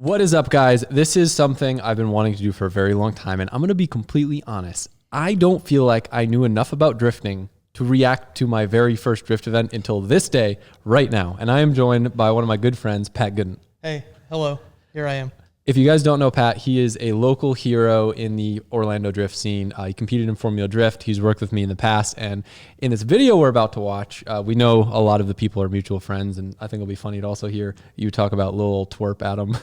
What is up, guys? This is something I've been wanting to do for a very long time, and I'm going to be completely honest. I don't feel like I knew enough about drifting to react to my very first drift event until this day, right now. And I am joined by one of my good friends, Pat Gooden. Hey, hello. Here I am. If you guys don't know Pat, he is a local hero in the Orlando drift scene. He competed in Formula Drift. He's worked with me in the past. And in this video we're about to watch, we know a lot of the people are mutual friends. And I think it'll be funny to also hear you talk about little twerp Adam.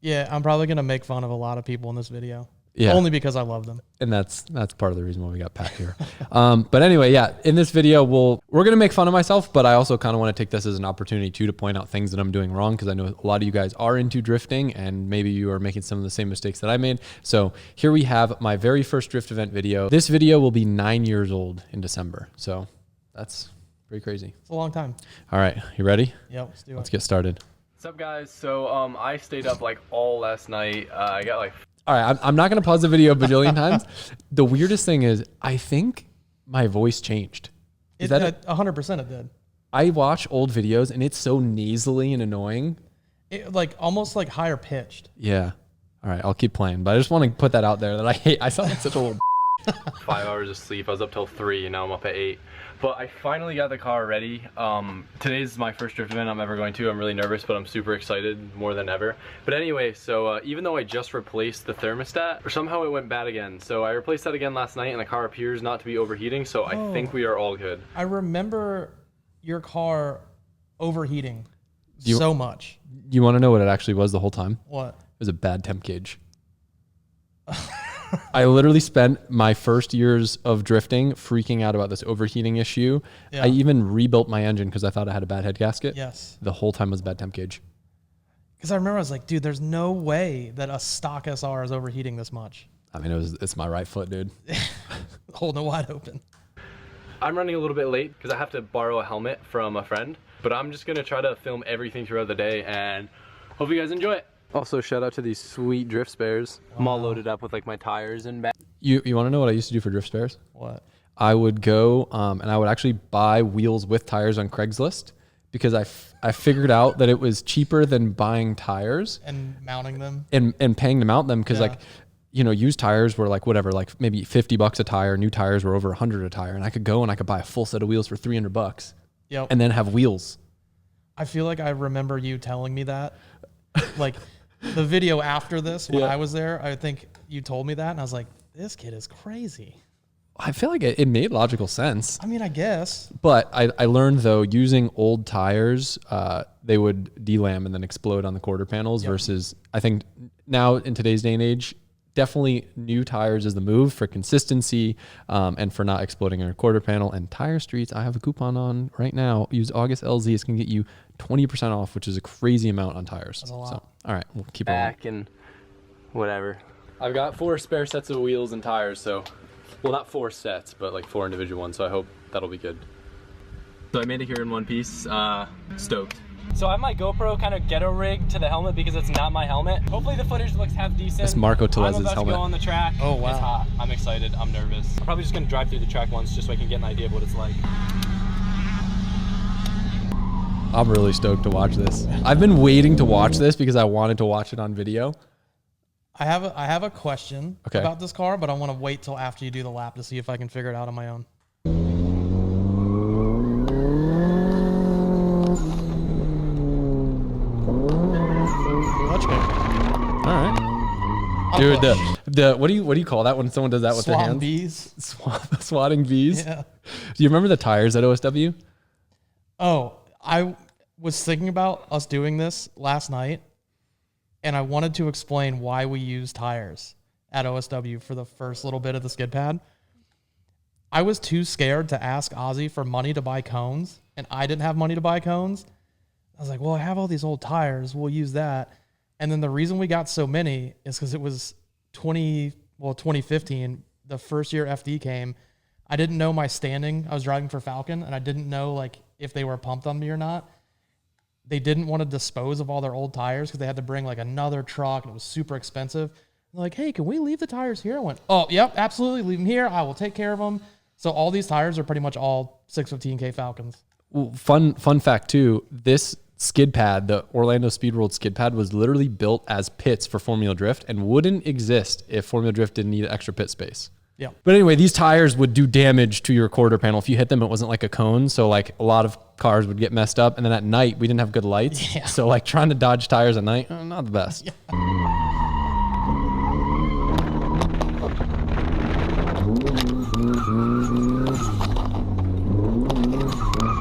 Yeah, I'm probably going to make fun of a lot of people in this video. Yeah. Only because I love them. And that's part of the reason why we got Pat here. But anyway, yeah, in this video, we're going to make fun of myself, but I also kind of want to take this as an opportunity too, to point out things that I'm doing wrong. Cause I know a lot of you guys are into drifting and maybe you are making some of the same mistakes that I made. So here we have my very first drift event video. This video will be 9 years old in December. So that's pretty crazy. It's a long time. All right. You ready? Yep, let's do it. Let's get started. What's up, guys? So I stayed up like all last night. I got like... All right, I'm not going to pause the video a bajillion times. The weirdest thing is I think my voice changed. Is that it? 100% it did. I watch old videos and it's so nasally and annoying. It, like almost like higher pitched. Yeah. All right, I'll keep playing. But I just want to put that out there that I sound like such a little 5 hours of sleep. I was up till 3 and now I'm up at 8. But I finally got the car ready. Today's my first drift event I'm ever going to. I'm really nervous, but I'm super excited more than ever. But anyway, so even though I just replaced the thermostat, somehow it went bad again. So I replaced that again last night and the car appears not to be overheating. So I think we are all good. I remember your car overheating so much. You want to know what it actually was the whole time? What? It was a bad temp gauge. I literally spent my first years of drifting freaking out about this overheating issue. Yeah. I even rebuilt my engine because I thought I had a bad head gasket. Yes. The whole time was a bad temp gauge. Because I remember I was like, dude, there's no way that a stock SR is overheating this much. I mean, it's my right foot, dude. Holding it wide open. I'm running a little bit late because I have to borrow a helmet from a friend. But I'm just going to try to film everything throughout the day and hope you guys enjoy it. Also, shout out to these sweet drift spares. Wow. I'm all loaded up with like my tires and back. You want to know what I used to do for drift spares? What? I would go and I would actually buy wheels with tires on Craigslist because I figured out that it was cheaper than buying tires and mounting them and paying to mount them because like, you know, used tires were like whatever, like maybe $50 a tire. New tires were over $100 a tire, and I could go and I could buy a full set of wheels for $300. Yep. And then have wheels. I feel like I remember you telling me that, like. The video after this, when I was there, I think you told me that, and I was like, this kid is crazy. I feel like it made logical sense. I mean, I guess. But I learned, though, using old tires, they would delam and then explode on the quarter panels versus, I think now in today's day and age, definitely new tires is the move for consistency and for not exploding in a quarter panel. And Tire Streets, I have a coupon on right now. Use August LZ. It's going to get you 20% off, which is a crazy amount on tires. That's a lot. So, all right, we'll keep back and whatever. I've got 4 spare sets of wheels and tires, so, well, not 4 sets, but like 4 individual ones, so I hope that'll be good. So I made it here in one piece, stoked. So I have my GoPro kind of ghetto rigged to the helmet because it's not my helmet. Hopefully the footage looks half decent. It's Marco Telez's I'm about helmet. to go on the track. Oh, wow. It's hot. I'm excited. I'm nervous. I'm probably just going to drive through the track once just so I can get an idea of what it's like. I'm really stoked to watch this. I've been waiting to watch this because I wanted to watch it on video. I have a question about this car, but I want to wait till after you do the lap to see if I can figure it out on my own. Let's go. All right. Dude, the what do you call that when someone does that with their hands? Bees. Swatting bees. Yeah. Do you remember the tires at OSW? Oh, I was thinking about us doing this last night, and I wanted to explain why we use tires at OSW for the first little bit of the skid pad. I was too scared to ask Ozzy for money to buy cones, and I didn't have money to buy cones. I was like, well, I have all these old tires. We'll use that. And then the reason we got so many is because it was 2015, the first year FD came. I didn't know my standing. I was driving for Falcon, and I didn't know like if they were pumped on me or not. They didn't want to dispose of all their old tires because they had to bring like another truck, and it was super expensive. They're like, hey, can we leave the tires here? I went, oh, yep, absolutely. Leave them here. I will take care of them. So all these tires are pretty much all 615K Falcons. Well, fun fact too, this skid pad, the Orlando Speed World skid pad, was literally built as pits for Formula Drift and wouldn't exist if Formula Drift didn't need extra pit space. Yeah. But anyway, these tires would do damage to your quarter panel. If you hit them, it wasn't like a cone. So like a lot of cars would get messed up. And then at night, we didn't have good lights. Yeah. So like trying to dodge tires at night, not the best. Yeah.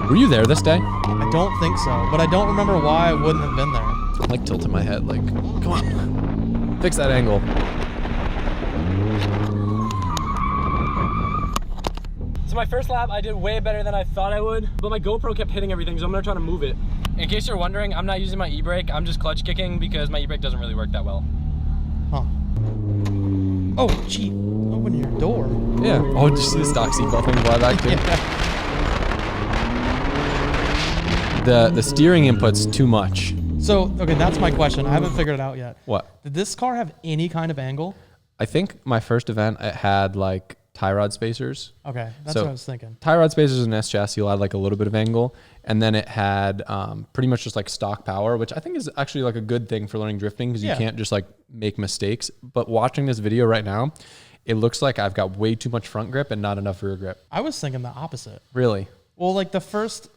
Were you there this day? I don't think so, but I don't remember why I wouldn't have been there. I'm like tilting my head like, come on, fix that angle. So my first lap, I did way better than I thought I would, but my GoPro kept hitting everything, so I'm gonna try to move it. In case you're wondering, I'm not using my e-brake, I'm just clutch kicking because my e-brake doesn't really work that well. Huh. Oh, gee, open your door. Yeah. Oh, did you see the stock seatbelt thing fly back too? Yeah. The steering input's too much. So, okay, that's my question. I haven't figured it out yet. What? Did this car have any kind of angle? I think my first event, it had like tie rod spacers. Okay, that's So- what I was thinking. Tie rod spacers in S chassis will add like a little bit of angle. And then it had pretty much just like stock power, which I think is actually like a good thing for learning drifting because you Yeah. can't just like make mistakes. But watching this video right now, it looks like I've got way too much front grip and not enough rear grip. I was thinking the opposite. Really? Well, like the first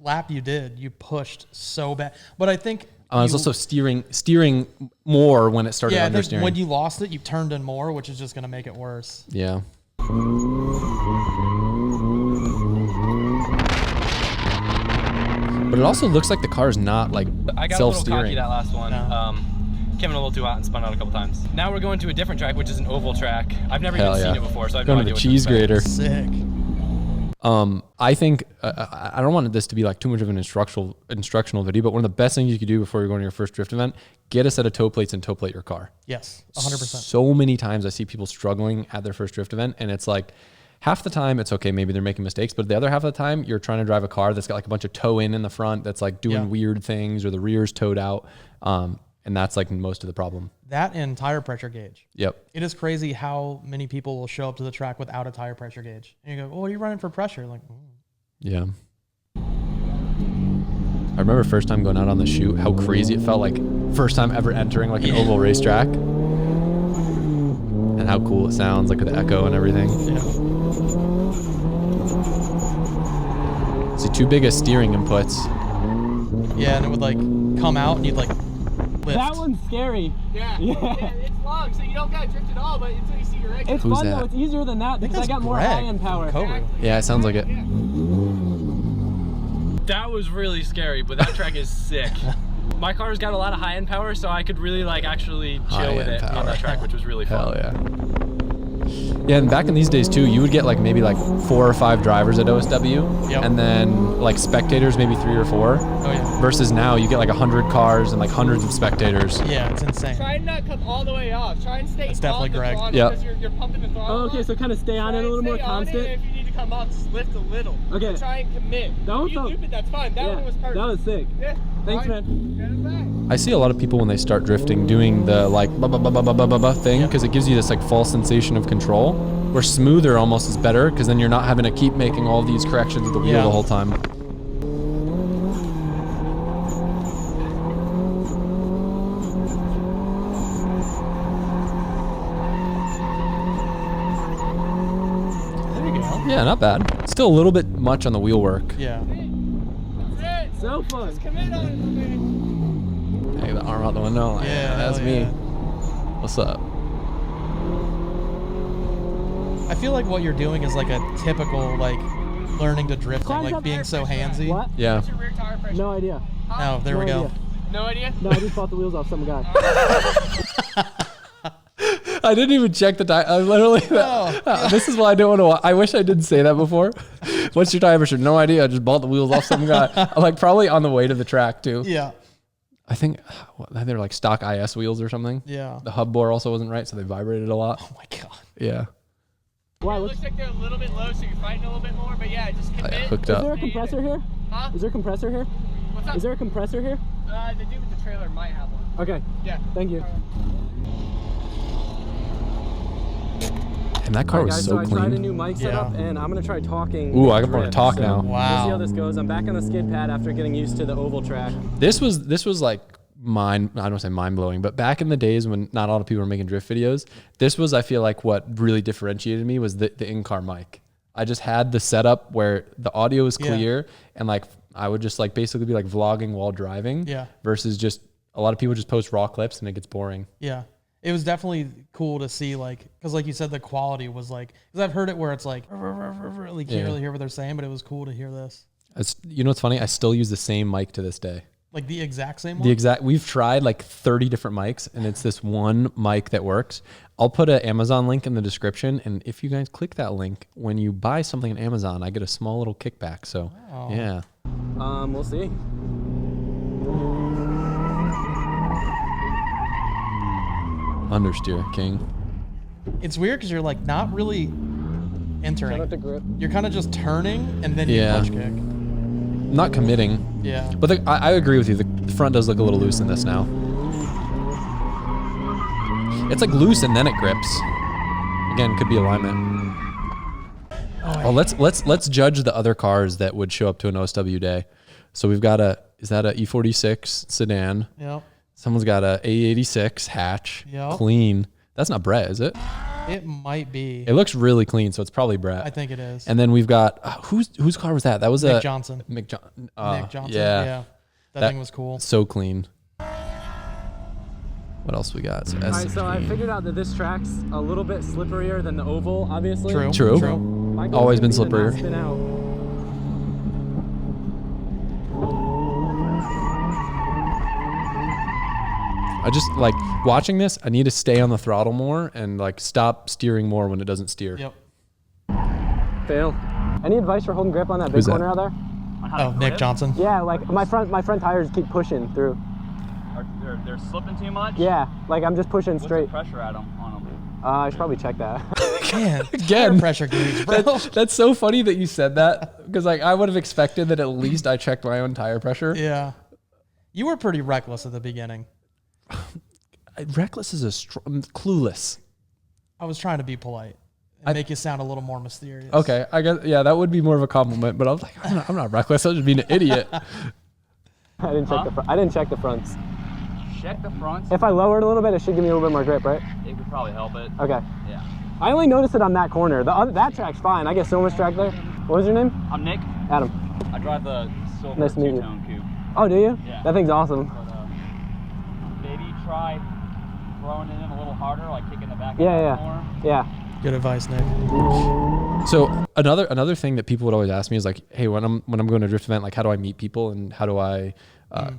lap you did, you pushed so bad. But I think I was you- also steering more when it started yeah, I think understeering. when you lost it, you turned in more, which is just going to make it worse. Yeah. But it also looks like the car's not like I got a little cocky self-steering. that last one. No. Came in a little too hot and spun out a couple times. Now we're going to a different track, which is an oval track. I've never Hell even yeah. seen it before, so I have Going no to idea the what cheese to expect. grater. Sick. I think I don't want this to be like too much of an instructional video, but one of the best things you could do before you're going to your first drift event, get a set of toe plates and toe plate your car. Yes, 100%. So many times I see people struggling at their first drift event, and it's like half the time it's okay, maybe they're making mistakes, but the other half of the time you're trying to drive a car that's got like a bunch of toe in the front that's like doing Yeah. weird things, or the rear's towed out, and that's like most of the problem. That and tire pressure gauge. Yep. It is crazy how many people will show up to the track without a tire pressure gauge. And you go, well, what are you running for pressure? Like, Yeah. I remember first time going out on the chute, how crazy it felt, like first time ever entering like an Yeah. oval racetrack, and how cool it sounds, like with the echo and everything. yeah. It's the two biggest steering inputs. Yeah, and it would like come out and you'd like lift. That one's scary. Yeah, it's long, so you don't gotta drift at all, but until you see your exit. It's Who's fun that? though. It's easier than that because I that's got more Greg high-end power. from Koru. Yeah, it sounds like it. That was really scary, but that track is sick. My car's got a lot of high-end power, so I could really like actually chill with High-end it power. on that track, which was really fun. Hell yeah. Yeah, and back in these days too, you would get like maybe like 4 or 5 drivers at OSW, Yep. and then like spectators maybe 3 or 4. Oh, yeah. Versus now you get like 100 cars and like hundreds of spectators. Yeah, it's insane. Try and not come all the way off. Try and stay That's on definitely the Greg. throttle Yep. because you're pumping the throttle. Oh, okay, so kind of stay on Try it a little and more stay on it, constant. and if you need to come off, just lift a little. Okay. But try and commit. That one If you felt- loop it, that's fine. That one was perfect. That was sick. Yeah. Thanks, Alright, get it back. I see a lot of people when they start drifting doing the like ba ba ba ba ba ba ba ba thing, because it gives you this like false sensation of control, where smoother almost is better, because then you're not having to keep making all these corrections of the wheel Yeah. the whole time. There you go. Yeah, not bad. Still a little bit much on the wheel work. Yeah. That's it. So fun. Just commit on it, man. Hey, the arm out the window. Like, Yeah, that's hell me. yeah. What's up? I feel like what you're doing is like a typical like learning to drift thing, like being so handsy. What? Yeah. What's your rear tire pressure? No idea. Oh, there we No go. idea. No idea? No, I just bought the wheels off some guy. I didn't even check the tire. I literally. This is why I don't want to. I wish I didn't say that before. What's your tire pressure? No idea. I just bought the wheels off some guy. Like probably on the way to the track too. Yeah. I think they're like stock IS wheels or something. Yeah. The hub bore also wasn't right, so they vibrated a lot. Oh my god. Yeah. Why? It What's, looks like they're a little bit low, so you're fighting a little bit more, but yeah, just I commit. hooked is up. there a compressor here? Huh? Is there a compressor here? What's up? Is there a compressor here? The dude with the trailer might have one. Okay. Yeah. Thank you. And that car Alright, was guys, so I tried a clean. new mic setup, and I'm gonna try talking. Ooh, I with want to Drift, talk so now. We'll see how Wow. this goes. I'm back on the skid pad after getting used to the oval track. This was like I don't want to say mind blowing, but back in the days when not a lot of people were making drift videos, this was, I feel like, what really differentiated me was the in-car mic. I just had the setup where the audio was clear and like I would just like basically be like vlogging while driving versus just a lot of people just post raw clips and it gets boring. Yeah. It was definitely cool to see, like, because like you said, the quality was like, because I've heard it where it's like, you can't really hear what they're saying, but it was cool to hear this. You know what's funny? I still use the same mic to this day. Like the exact same one? We've tried like 30 different mics and it's this one mic that works. I'll put an Amazon link in the description. And if you guys click that link, when you buy something on Amazon, I get a small little kickback. So yeah. We'll see. Understeer, king. It's weird because you're like not really entering. Shout out to grip. You're kind of just turning and then you clutch kick. Not committing. Yeah. But I agree with you. The front does look a little loose in this now. It's like loose and then it grips. Again, could be alignment. Oh, let's judge the other cars that would show up to an OSW day. So we've got is that a E46 sedan? Yep. Someone's got a A86 hatch. Yep. Clean. That's not Brett, is it? It might be. It looks really clean, so it's probably Brett. I think it is. And then we've got whose car was that? That was Nick Johnson. Nick Johnson. Yeah. That thing was cool. So clean. What else we got? So, Alright, so I figured out that this track's a little bit slipperier than the oval, obviously. True. My goal Always is been gonna be to not slipperier. spin out. I just like watching this. I need to stay on the throttle more and like stop steering more when it doesn't steer. Yep. Fail. Any advice for holding grip on that big Who's that? corner out there? Oh, Nick Johnson. Yeah, like my front tires keep pushing through. They're slipping too much? Yeah, like I'm just pushing straight. What's the pressure on them? I should probably check that. Man, Again. tire pressure gauge, bro. That's so funny that you said that because like I would have expected that at least I checked my own tire pressure. Yeah. You were pretty reckless at the beginning. Reckless is clueless. I was trying to be polite and make you sound a little more mysterious. Okay, I guess that would be more of a compliment. But I was like, I'm not reckless. I was just being an idiot. I didn't check I didn't check the fronts. Check the fronts. If I lower it a little bit, it should give me a little bit more grip, right? It would probably help it. Okay. Yeah. I only noticed it on that corner. That track's fine. I get so much track there. What was your name? I'm Nick. Adam. I drive the silver Nice to meet you. two-tone coupe. Oh, do you? Yeah. That thing's awesome. But maybe try throwing it in a little harder, like kicking the back Yeah, more. Yeah. Good advice, Nick. So another thing that people would always ask me is like, hey, when I'm going to a drift event, like how do I meet people and how do I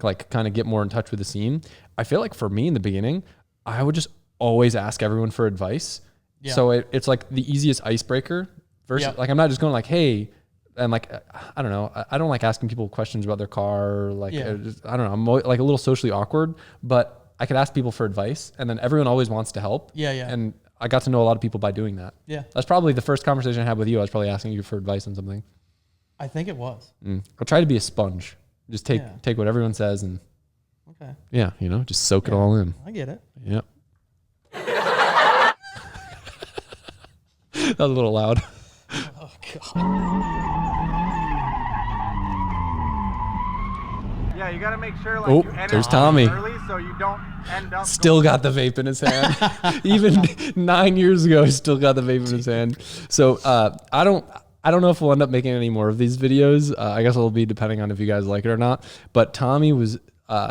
like kind of get more in touch with the scene? I feel like for me in the beginning, I would just always ask everyone for advice. Yeah. So it's like the easiest icebreaker versus like I'm not just going like, hey, and like I don't know, I don't like asking people questions about their car. Like I don't know, I'm like a little socially awkward, but I could ask people for advice, and then everyone always wants to help. Yeah. And I got to know a lot of people by doing that. Yeah. That's probably the first conversation I had with you. I was probably asking you for advice on something. I think it was. I'll try to be a sponge. Just take what everyone says and Okay. just soak it all in. I get it. Yep. That was a little loud. Oh, God. Yeah, you got to make sure like Oh, you enter there's Tommy. early so you don't end up Still got the vape in his hand. Even 9 years ago, he still got the vape in his hand. So I don't know if we'll end up making any more of these videos. I guess it'll be depending on if you guys like it or not. But Tommy was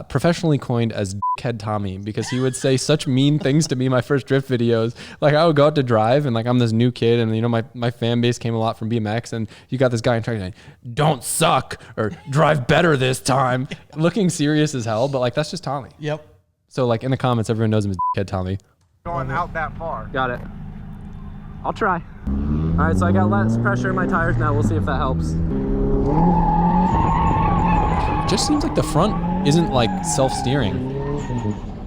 professionally coined as Dickhead Tommy because he would say such mean things to me in my first drift videos. Like I would go out to drive and like I'm this new kid and my fan base came a lot from BMX and you got this guy in track saying, don't suck or drive better this time. Looking serious as hell, but like that's just Tommy. Yep. So like in the comments, everyone knows him as Dickhead Tommy. going out that far. Got it. I'll try. All right, so I got less pressure in my tires now. We'll see if that helps. It just seems like the front isn't like self-steering.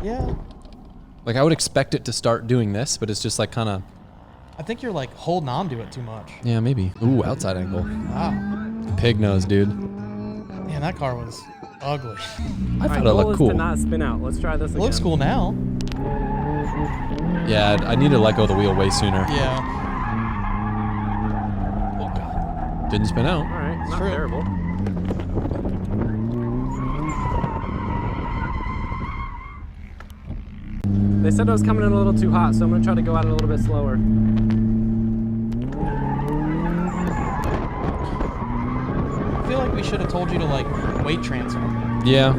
Yeah. Like I would expect it to start doing this, but it's just like kind of, I think you're like holding on to it too much. yeah, maybe. Ooh, outside angle. Wow. Pig nose, dude. Man, that car was ugly. I thought it looked cool. To not spin out. Let's try this It again. looks cool now. Yeah, I need to let go of the wheel way sooner. Yeah. Didn't spin out. All right, not true. terrible. They said I was coming in a little too hot, so I'm gonna try to go at it a little bit slower. I feel like we should have told you to like weight transfer. Yeah.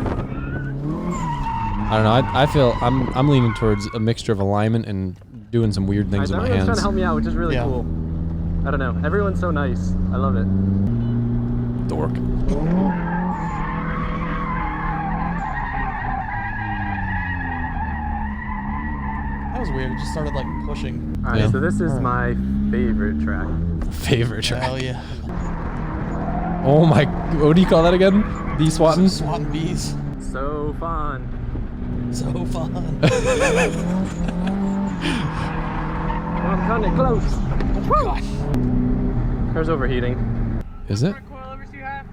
I don't know. I feel I'm leaning towards a mixture of alignment and doing some weird things with my Everyone's trying to hands. help me out, which is really Yeah. cool. I don't know. Everyone's so nice. I love it. Dork. That was weird. It just started like pushing. All right, Yeah. so this is my favorite track. Favorite track. Hell yeah. Oh my, what do you call that again? Bee swatting? Swatting bees. So fun. So fun. I'm cutting it close. Oh God. Car's overheating. Is it? What coilovers do you have?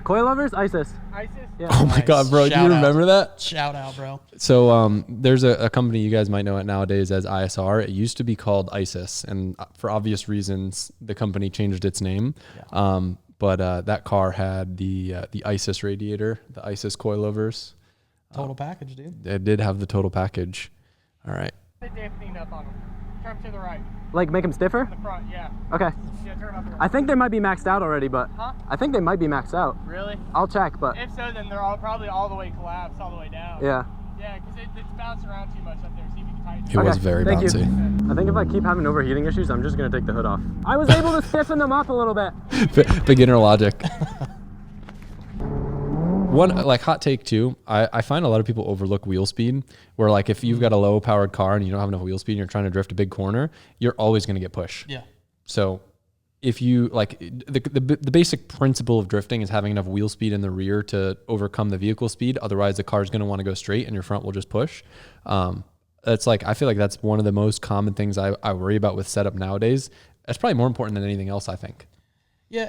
Coilovers, ISIS. ISIS? Yeah. Oh my Nice. God, bro. Do Shout you out. remember that? Shout out, bro. So there's a company, you guys might know it nowadays as ISR. It used to be called ISIS, and for obvious reasons, the company changed its name. But that car had the ISIS radiator, the ISIS coilovers. Total package, dude. It did have the total package. All right. The dampening up on them. Turn 'em to the right. Like make them stiffer? The front, yeah. Okay. Yeah, turn up the right. I think they might be maxed out already, but Huh? I think they might be maxed out. Really? I'll check, but If so, then they're all probably all the way collapsed, all the way down. yeah. Yeah, because it's bouncing around too much up there. See if you can tighten It was very thank bouncy. You. I think if I keep having overheating issues, I'm just gonna take the hood off. I was able to stiffen them up a little bit. Beginner logic. One like hot take too. I find a lot of people overlook wheel speed. Where like if you've got a low powered car and you don't have enough wheel speed and you're trying to drift a big corner, you're always going to get push. Yeah. So if you like the basic principle of drifting is having enough wheel speed in the rear to overcome the vehicle speed. Otherwise, the car is going to want to go straight and your front will just push. That's like I feel like that's one of the most common things I worry about with setup nowadays. That's probably more important than anything else, I think. Yeah,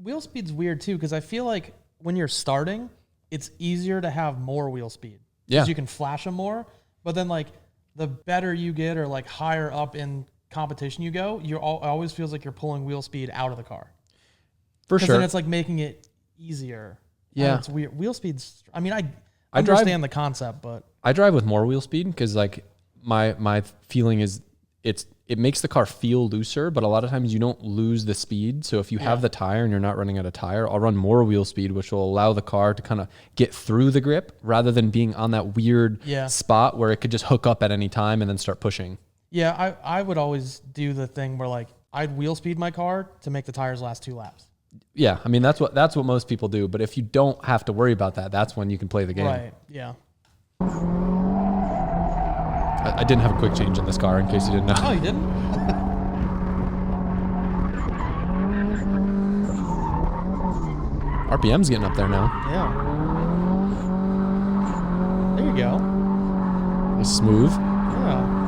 wheel speed's weird too because I feel like when you're starting, it's easier to have more wheel speed. Yeah. Because you can flash them more. But then like the better you get or like higher up in competition you go, it always feels like you're pulling wheel speed out of the car. For Because sure. then it's like making it easier. Yeah. It's weird. Wheel speed's, I mean, I drive- understand the concept, but I drive with more wheel speed because like my feeling is it makes the car feel looser, but a lot of times you don't lose the speed. So if you have the tire and you're not running out of tire, I'll run more wheel speed, which will allow the car to kind of get through the grip rather than being on that weird spot where it could just hook up at any time and then start pushing. yeah, I would always do the thing where like I'd wheel speed my car to make the tires last 2 laps. Yeah, I mean that's what most people do. But if you don't have to worry about that, that's when you can play the game. Right. Yeah. I didn't have a quick change in this car in case you didn't know. Oh, you didn't? RPM's getting up there now. Yeah. There you go. It's smooth. Yeah.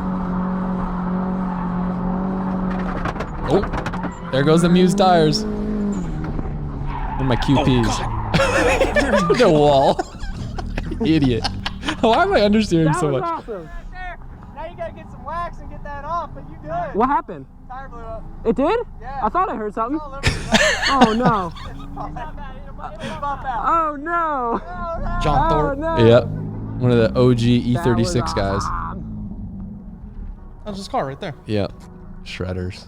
Oh, there goes the Muse tires. And my QPs. The wall. Idiot. Why am I understeering so much? Awesome. Now you gotta get some wax and get that off, but you good. What happened? Tire blew up. It did? Yeah. I thought I heard something. All over the place. Oh no. It's not bad. It'll bump out. Oh no. Oh, no. John Oh Thorpe. no. Yep. One of the OG E36 guys. That's his car right there. Yep. Shredders.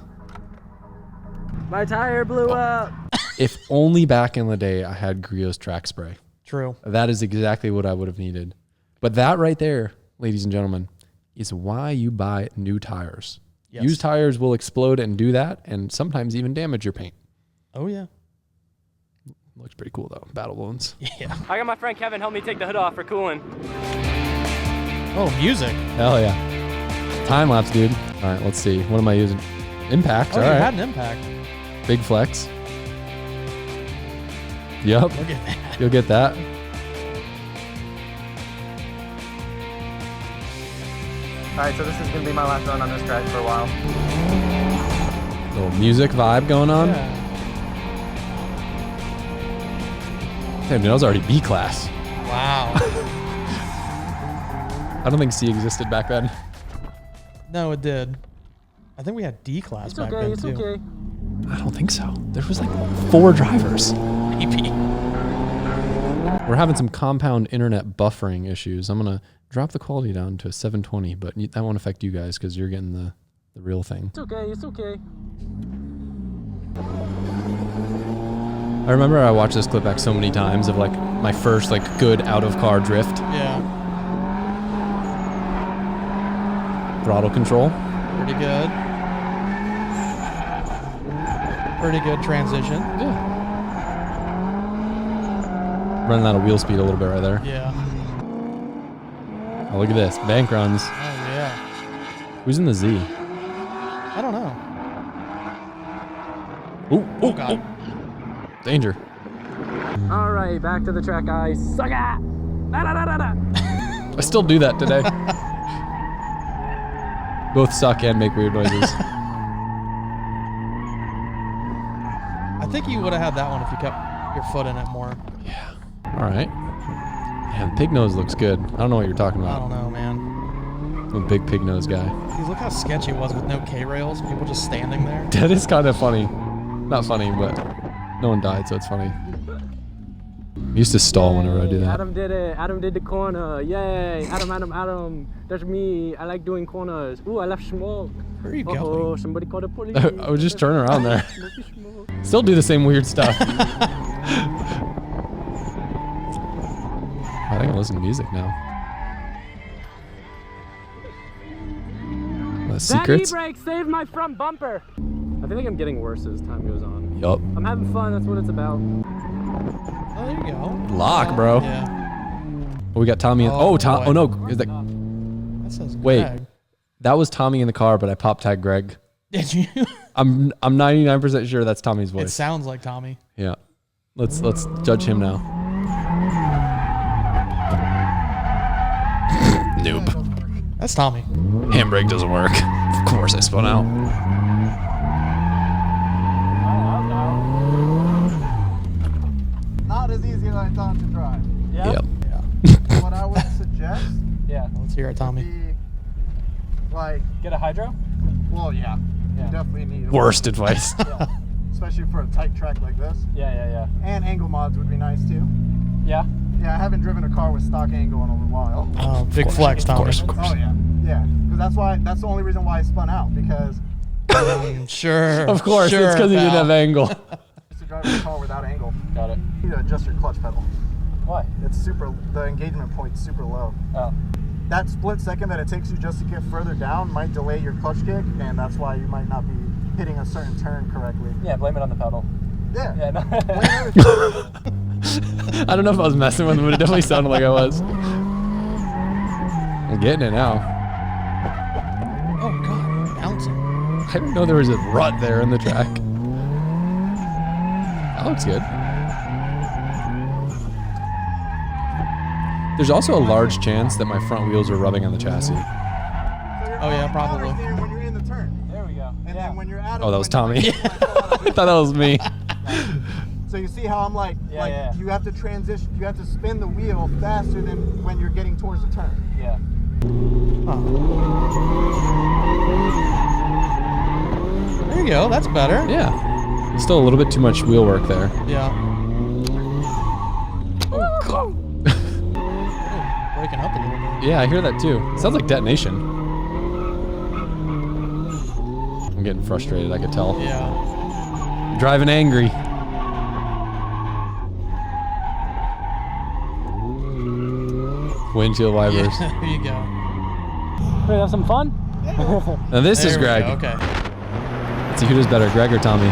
My tire blew up. If only back in the day I had Grio's track spray. True. That is exactly what I would have needed. But that right there, ladies and gentlemen, is why you buy new tires. Yes. Used tires will explode and do that, and sometimes even damage your paint. Oh, yeah. Looks pretty cool though. Battle wounds. Yeah. I got my friend Kevin help me take the hood off for cooling. Oh, music. Hell yeah. Time lapse, dude. All right, let's see. What am I using? Impact. Oh, All you right. had an impact. Big flex. Yep. Look at that. You'll get that. Alright, so this is gonna be my last run on this track for a while. Little music vibe going on. Yeah. Damn, dude, I was already B class. Wow. I don't think C existed back then. No, it did. I think we had D class back then, too. I don't think so. There was like 4 drivers. Maybe. We're having some compound internet buffering issues. I'm going to drop the quality down to 720, but that won't affect you guys because you're getting the real thing. It's okay. It's okay. I remember I watched this clip back so many times of like my first like good out of car drift. Yeah. Throttle control. Pretty good. Pretty good transition. Yeah. Running out of wheel speed a little bit right there. Yeah. Oh, look at this. Bank runs. Oh, yeah. Who's in the Z? I don't know. Ooh, Oh, God. Danger. All right, back to the track, guys. Suck it! Da, da, da, da, da. I still do that today. Both suck and make weird noises. I think you would have had that one if you kept your foot in it more. Yeah. All right. Yeah, the pig nose looks good. I don't know what you're talking I about. don't know, man. I'm a big pig nose guy. Dude, look how sketchy it was with no K-rails. People just standing there. That is kind of funny. Not funny, but no one died, so it's funny. I used to stall whenever I do that. Adam did it. Adam did the corner. Yay! Adam. That's me. I like doing corners. Ooh, I left smoke. Where are you Oh, going? somebody called the police. I would just turn around there. Smoky smoke. Still do the same weird stuff. I think I listen to music now. Secrets? That e-brake saved my front bumper. I feel like I'm getting worse as time goes on. Yup. I'm having fun. That's what it's about. Oh, there you go. Lock, bro. Yeah. Oh, we got Tommy. Oh, Tom. boy. Oh no, is that? That says Wait. Greg. That was Tommy in the car, but I pop tagged Greg. Did you? I'm 99% sure that's Tommy's It voice. sounds like Tommy. Yeah. Let's judge him now. Noob. That's Tommy. Handbrake doesn't work. Of course I spun out. Not as easy as I thought to drive. Yeah. Yep. Yeah. What I would suggest Yeah. Let's hear it, would Tommy. be like, Get a hydro. well, yeah, Yeah. you definitely need Worst advice. especially for a tight track like this. Yeah. And angle mods would be nice too. Yeah. Yeah, I haven't driven a car with stock angle in a while. Oh, big flex, Tommy. course. Oh yeah, yeah. Because that's the only reason why I spun out, because Sure. Of course, sure, it's because he didn't pal. have angle. I used to drive a car without angle. Got it. You need to adjust your clutch pedal. Why? It's the engagement point's super low. Oh. That split second that it takes you just to get further down might delay your clutch kick, and that's why you might not be hitting a certain turn correctly. Yeah. Blame it on the pedal. Yeah. Yeah. No. I don't know if I was messing with him, but it definitely sounded like I was. I'm getting it now. Oh, God. Bouncing. I didn't know there was a rut there in the track. That looks good. There's also a large chance that my front wheels are rubbing on the chassis. Oh, yeah, probably. When you're in the turn, There we go. and then when you're out of Oh, that was Tommy. I I thought that was me. So you see how I'm like Yeah. you have to transition, you have to spin the wheel faster than when you're getting towards the turn. Yeah. There you go. That's better. Yeah. Still a little bit too much wheel work there. Yeah. Oh, God. Breaking up a little bit. Yeah, I hear that too. Sounds like detonation. I'm getting frustrated, I could tell. Yeah. Driving angry. Windshield wipers. Yeah, there you go. Ready to have some fun? Now this is There we Greg. go, okay. Let's see who does better, Greg or Tommy.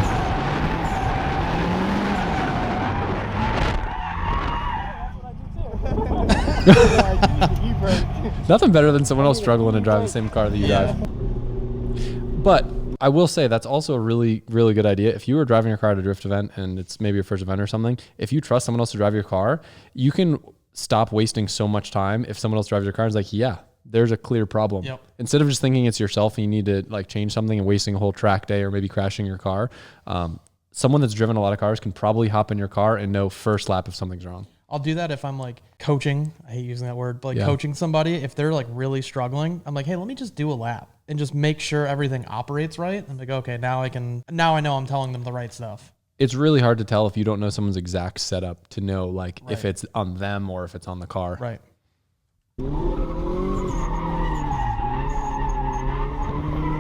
Nothing better than someone else struggling to drive the same car that you drive. But I will say that's also a really, really good idea. If you were driving your car at a drift event and it's maybe your first event or something, if you trust someone else to drive your car, you can stop wasting so much time. If someone else drives your car, it's like, yeah, there's a clear problem. Yep. Instead of just thinking it's yourself and you need to like change something and wasting a whole track day or maybe crashing your car, someone that's driven a lot of cars can probably hop in your car and know first lap if something's wrong. I'll do that if I'm like coaching. I hate using that word, but like Yeah. coaching somebody. If they're like really struggling, I'm like, hey, let me just do a lap. and just make sure everything operates right. And like, okay, now I know I'm telling them the right stuff. It's really hard to tell if you don't know someone's exact setup to know like if Right. it's on them or if it's on the car. Right.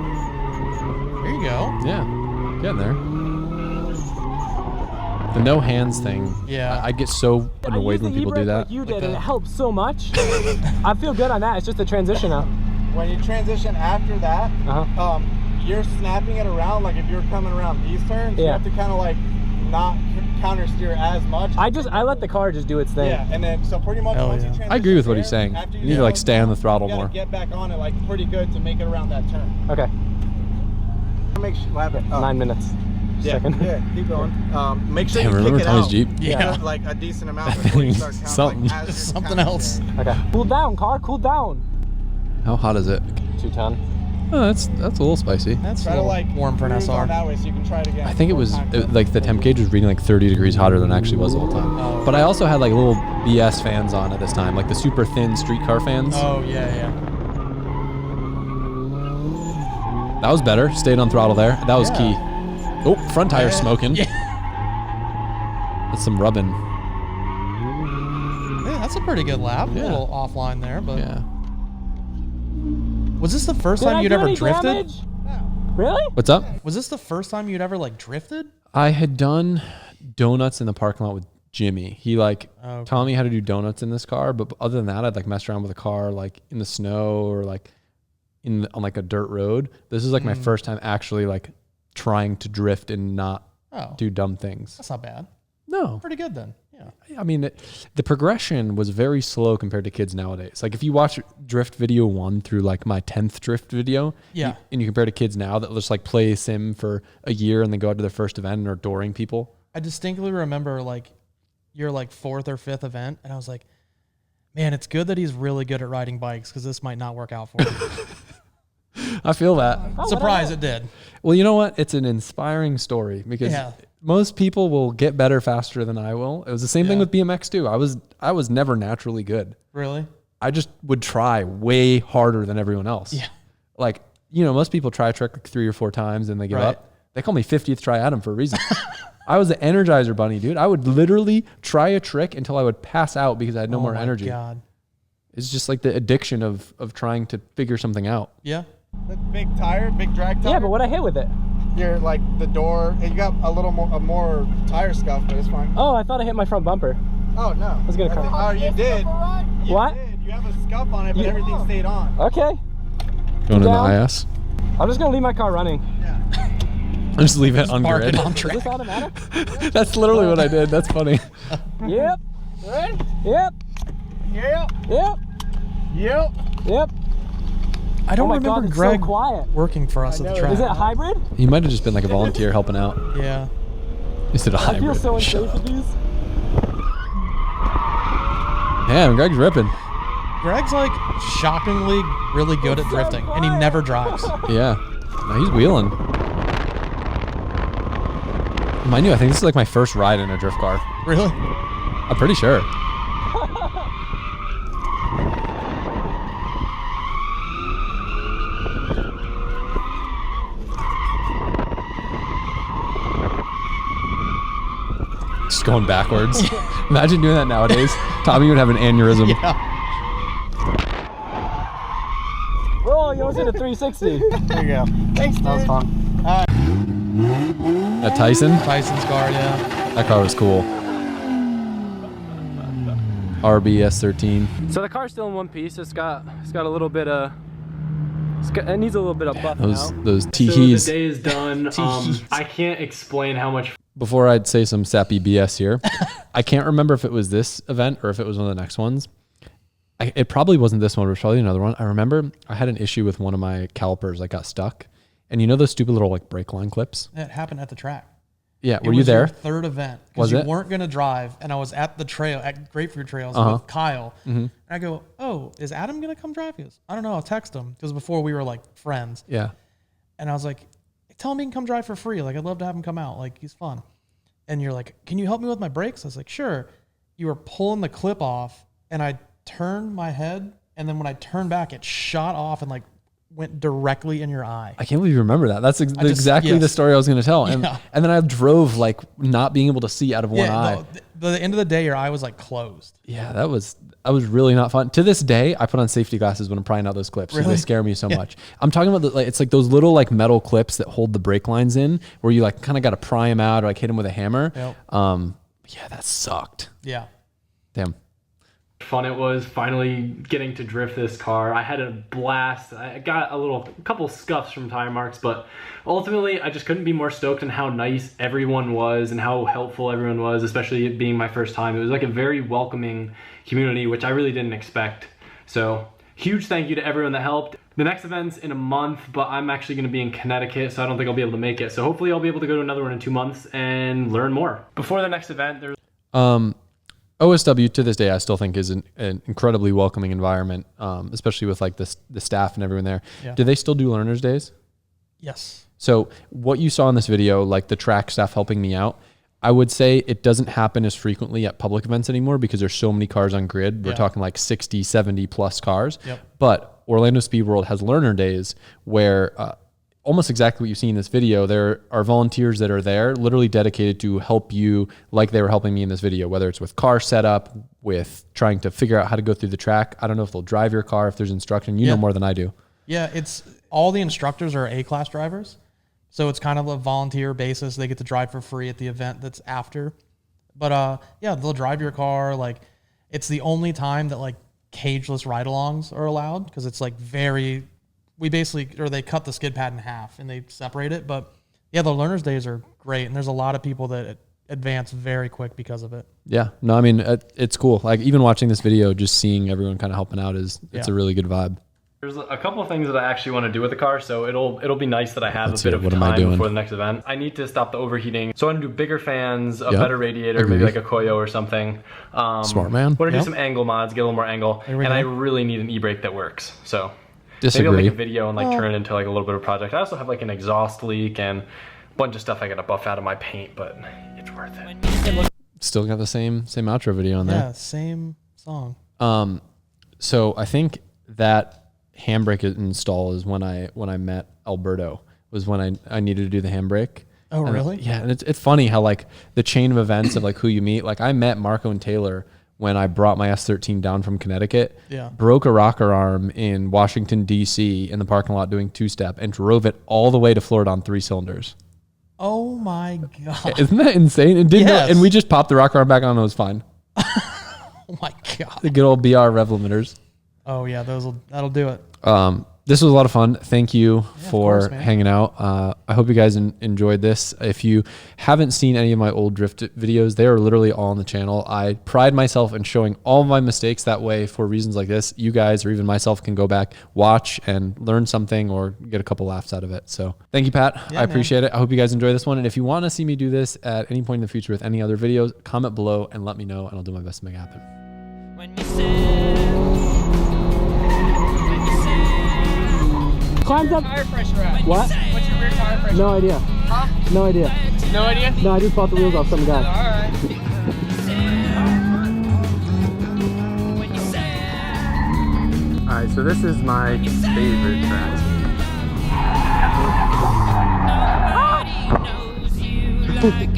There you go. Yeah, getting there. The no hands thing. Yeah. I get so I annoyed used when the people do e-brake that. like you did, Like and that. it helps so much. I feel good on that. It's just the transition out. When you transition after that, Uh-huh. you're snapping it around. Like if you're coming around these turns, you Yeah. have to kind of like not counter steer as much. I let the car just do its thing. Yeah, and then so pretty much Hell once yeah. you transition I agree with what he's there, saying. after You need to like stay on the throttle you gotta more. get back on it like pretty good to make it around that turn. Okay. Make sure have it. 9 minutes. Yeah, Second. yeah, keep going. Make sure Damn, you remember kick it Tommy's out. Jeep? Yeah. Like a decent amount before you start counting. Something. Like, as you're Something counting else. steering. Okay. Cool down, car. Cool down. How hot is it? 210. Oh, that's a little spicy. That's Try a to little like warm for an cruise on SR. that way so you can try it again. I think it was One time. like the temp gauge was reading like 30 degrees hotter than it actually was the whole time. Oh. But I also had like little BS fans on at this time, like the super thin streetcar fans. Oh yeah. That was better. Stayed on throttle there. That was Yeah. key. Oh, front tire smoking. Yeah. That's some rubbing. Yeah, that's a pretty good lap. Yeah. A little offline there, but Yeah. was this the first Did time I you'd do ever any drifted? damage? Really? What's up? Was this the first time you'd ever like drifted? I had done donuts in the parking lot with Jimmy. He like Okay. taught me how to do donuts in this car, but other than that, I'd like mess around with a car like in the snow or like on like a dirt road. This is like my first time actually like trying to drift and not Oh, do dumb things. that's not bad. No, Pretty good then. Yeah. I mean, the progression was very slow compared to kids nowadays. Like if you watch drift video 1 through like my 10th drift video, Yeah. and you compare to kids now that just like play a sim for a year and then go out to their first event and are adoring people. I distinctly remember like your like 4th or 5th event, and I was like, man, it's good that he's really good at riding bikes because this might not work out for him. I feel that. Surprise, it did. Well, you know what? It's an inspiring story because Yeah. most people will get better faster than I will. It was the same thing Yeah. with BMX too. I was never naturally good. Really? I just would try way harder than everyone else. Yeah. Like, most people try a trick like 3 or 4 times and they give Right. up. They call me 50th try Adam for a reason. I was the Energizer Bunny, dude. I would literally try a trick until I would pass out because I had no Oh more my energy. God. It's just like the addiction of trying to figure something out. Yeah. The big tire, big drag tire. Yeah, but what I hit with it? You're like the door, and you got a little more tire scuff, but it's fine. Oh, I thought I hit my front bumper. Oh no. I was gonna come. Oh, you did. You What? did. You have a scuff on it, but everything stayed on. Okay. Going in the Down. IS. I'm just gonna leave my car running. I just leave it on Barking grid. on Is track. this automatic? That's literally what I did. That's funny. Yep. Ready? Yep. Yep. Yep. Yep. Yep. I don't Oh my remember God, it's Greg so quiet. working for us at the track. Is it a hybrid? He might have just been like a volunteer helping out. Yeah. Is it a I hybrid? feel so Shut unsafe up. with these. Damn, Greg's ripping. Greg's like shockingly really good at drifting, and he never drives. Yeah. No, he's wheeling. Mind you, I think this is like my first ride in a drift car. Really? I'm pretty sure. Just going backwards. Imagine doing that nowadays. Tommy would have an aneurysm. Yeah. Oh, you almost hit a 360. There you go. Thanks, dude. That was fun. At Tyson, Tyson's car, yeah. that car was cool. RBS 13. So the car's still in one piece. It's got a little bit of. It needs a little bit of buff now. Those So the teehees. day is done. I can't explain how much Before I'd say some sappy BS here, I can't remember if it was this event or if it was one of the next ones. It probably wasn't this one, but it was probably another one. I remember I had an issue with one of my calipers. I got stuck. And you know those stupid little like brake line clips? It happened at the track. Yeah, It were you was your there? third event Was because you it? weren't going to drive, and I was at the trail at Grapefruit Trails Uh-huh. with Kyle. And I go, "Oh, is Adam going to come drive?" He goes, "I don't know. I'll text him." Because before we were like friends, Yeah. and I was like, "Tell him he can come drive for free. Like I'd love to have him come out. Like he's fun." And you're like, "Can you help me with my brakes?" I was like, "Sure." You were pulling the clip off, and I turned my head, and then when I turned back, it shot off and like went directly in your eye. I can't believe you remember that. That's exactly yes. the story I was going to tell. And Yeah. and then I drove like not being able to see out of one eye. The end of the day, your eye was like closed. Yeah, that was really not fun. To this day, I put on safety glasses when I'm prying out those clips. Really? They scare me so much. I'm talking about it's like those little like metal clips that hold the brake lines in, where you like kind of got to pry them out or like hit them with a hammer. Yep. Yeah, that sucked. Yeah. Damn. Fun it was finally getting to drift this car. I had a blast. I got a couple scuffs from tire marks, but ultimately I just couldn't be more stoked on how nice everyone was and how helpful everyone was, especially it being my first time. It was like a very welcoming community, which I really didn't expect. So huge thank you to everyone that helped. The next event's in a month, but I'm actually going to be in Connecticut, so I don't think I'll be able to make it. So hopefully I'll be able to go to another one in 2 months and learn more. Before the next event, there's OSW to this day, I still think is an incredibly welcoming environment, especially with like the staff and everyone there. Yeah. Do they still do learners days? Yes. So what you saw in this video, like the track staff helping me out, I would say it doesn't happen as frequently at public events anymore because there's so many cars on grid. We're talking like 60, 70 plus cars. Yep. But Orlando Speed World has learner days where almost exactly what you see in this video, there are volunteers that are there literally dedicated to help you like they were helping me in this video, whether it's with car setup, with trying to figure out how to go through the track. I don't know if they'll drive your car, if there's instruction. You know more than I do. Yeah, it's all the instructors are A-class drivers. So it's kind of a volunteer basis. They get to drive for free at the event that's after. But yeah, they'll drive your car. Like it's the only time that like cageless ride-alongs are allowed because it's like they cut the skid pad in half and they separate it. But yeah, the learners days are great. And there's a lot of people that advance very quick because of it. Yeah, no, I mean, it's cool. Like even watching this video, just seeing everyone kind of helping out it's a really good vibe. There's a couple of things that I actually want to do with the car, so it'll be nice that I have a bit of What am I time doing? before the next event. I need to stop the overheating, so I want to do bigger fans, a Yep. better radiator, maybe like a Koyo or something. Smart man. Want to do Yep. some angle mods, get a little more angle, There we and go. I really need an e-brake that works. So Disagree. maybe I'll make a video and like turn it into like a little bit of a project. I also have like an exhaust leak and a bunch of stuff I got to buff out of my paint, but it's worth it. Still got the same outro video on there. Yeah, same song. So I think that handbrake install is when I met Alberto, was when I needed to do the handbrake. Oh, And really? yeah, and it's funny how like the chain of events of like who you meet. Like I met Marco and Taylor when I brought my S13 down from Connecticut. Yeah. Broke a rocker arm in Washington D.C. in the parking lot doing two-step and drove it all the way to Florida on 3 cylinders. Oh my God. Isn't that insane? And Yes. and we just popped the rocker arm back on and it was fine. Oh my God. The good old BR rev limiters. Oh yeah, that'll do it. This was a lot of fun. Thank you for course, man. hanging out. I hope you guys enjoyed this. If you haven't seen any of my old drift videos, they are literally all on the channel. I pride myself in showing all my mistakes. That way, for reasons like this, you guys or even myself can go back, watch, and learn something or get a couple laughs out of it. So thank you, Pat. I appreciate it. I hope you guys enjoy this one. And if you want to see me do this at any point in the future with any other videos, comment below and let me know, and I'll do my best to make it happen. When you said Climbs up. Tire pressure at? what? What's your rear tire pressure? No idea. Huh? No idea. No idea? No, I just bought the wheels off some guy. Alright. All right, so this is my favorite track. Nobody knows you like